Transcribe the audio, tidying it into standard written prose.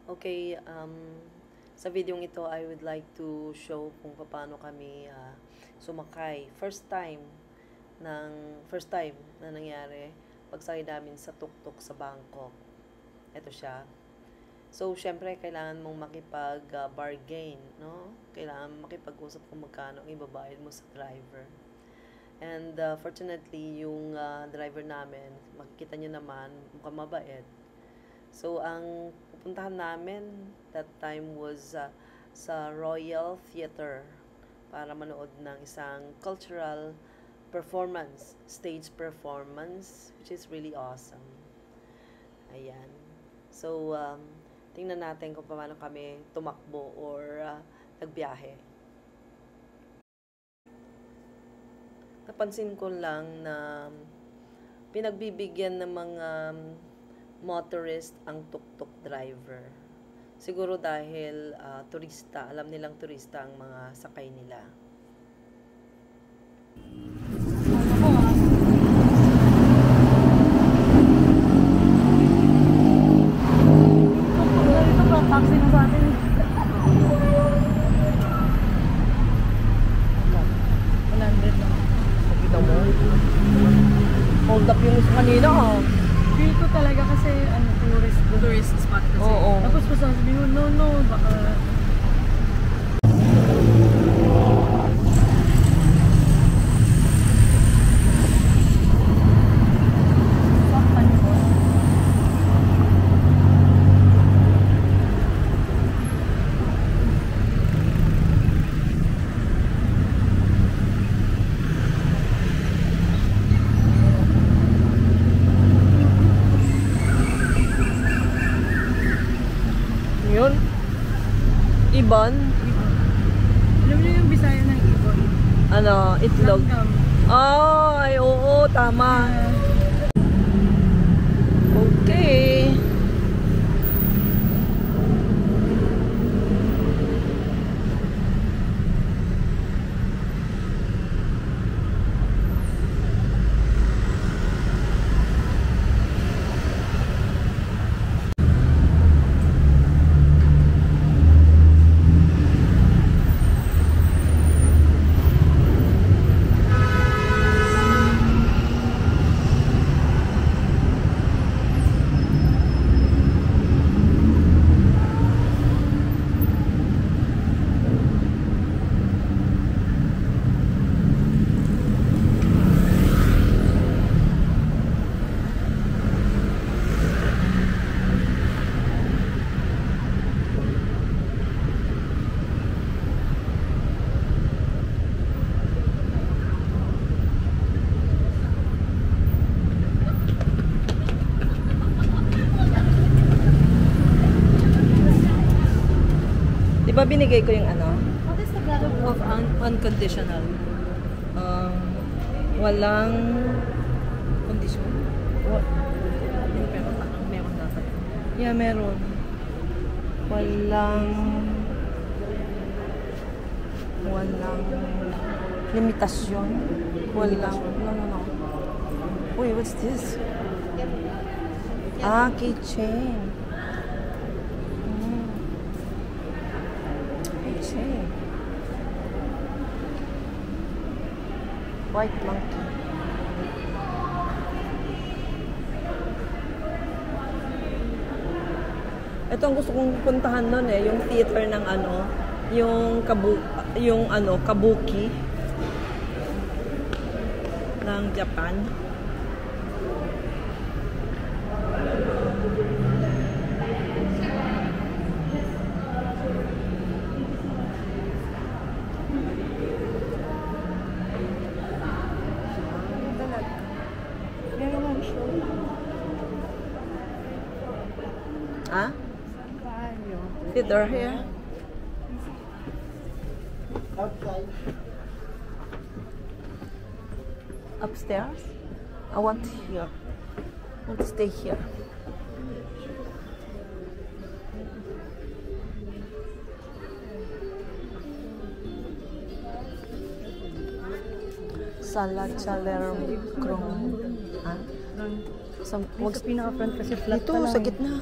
Okay, sa video ito, I would like to show kung paano kami sumakay. First time na nangyari, pagsakay namin sa tuk-tuk sa Bangkok. Ito siya. So, syempre, kailangan mong makipag-bargain, no? Kailangan makipag-usap kung magkano ang ibabayad mo sa driver. And fortunately, yung driver namin, makikita nyo naman, mukhang mabait. So, ang pupuntahan namin that time was sa Royal Theatre para manood ng isang cultural performance, stage performance, which is really awesome. Ayan. So, tingnan natin kung paano kami tumakbo or nagbiyahe. Napansin ko lang na pinagbibigyan ng mga motorist ang tuk-tuk driver. Siguro dahil turista, alam nilang turista ang mga sakay nila. Ito pa, taxi na sa atin. Nakita mo? Hold up yung kanina Dito talaga kasi tourist spot kasi. Oo. Tapos sabi mo, no, baka yun? Ibon? alam niyo yung Bisaya ng ibon? Ano? Itlog? Langgam. Ay, oo, tama. Okay. Diba binigay ko yung ano? What is the letter of Unconditional. Walang condition. pero parang meron dapat. Yeah, meron. Walang limitasyon. Walang, no. Wait, what's this? Keychain. Keychain. White monkey. Ito ang gusto kong puntahan nun yung theater ng yung kabuki ng Japan. Theater here. Upstairs. I want here. I want to stay here. Sala Chalermkrong. Sa pinaka-front kasi flat Dito, sa gitna.